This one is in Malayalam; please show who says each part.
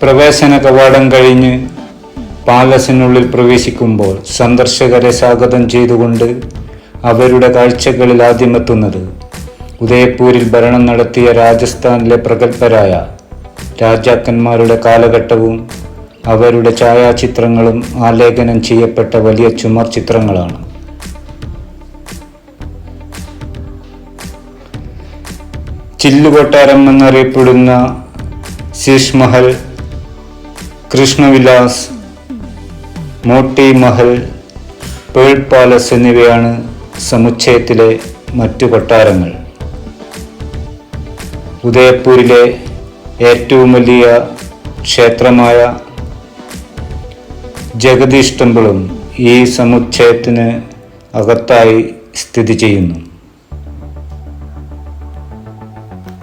Speaker 1: പ്രവേശന കവാടം കഴിഞ്ഞ് പാലസിനുള്ളിൽ പ്രവേശിക്കുമ്പോൾ സന്ദർശകരെ സ്വാഗതം ചെയ്തുകൊണ്ട് അവരുടെ കാഴ്ചകളിൽ ആദ്യമെത്തുന്നത് ഉദയപൂരിൽ ഭരണം നടത്തിയ രാജസ്ഥാനിലെ പ്രഗത്ഭരായ രാജാക്കന്മാരുടെ കാലഘട്ടവും അവരുടെ ഛായാചിത്രങ്ങളും ആലേഖനം ചെയ്യപ്പെട്ട വലിയ ചുമർ ചിത്രങ്ങളാണ്. ചില്ലുകൊട്ടാരം എന്നറിയപ്പെടുന്ന ശീഷ് മഹൽ, കൃഷ്ണവിലാസ്, മോട്ടി മഹൽ, പേൾ പാലസ് എന്നിവയാണ് സമുച്ചയത്തിലെ മറ്റു കൊട്ടാരങ്ങൾ. ഉദയപൂരിലെ ഏറ്റവും വലിയ ക്ഷേത്രമായ ജഗദീഷ് ടെമ്പിളും ഈ സമുച്ചയത്തിന് അകത്തായി സ്ഥിതി ചെയ്യുന്നു.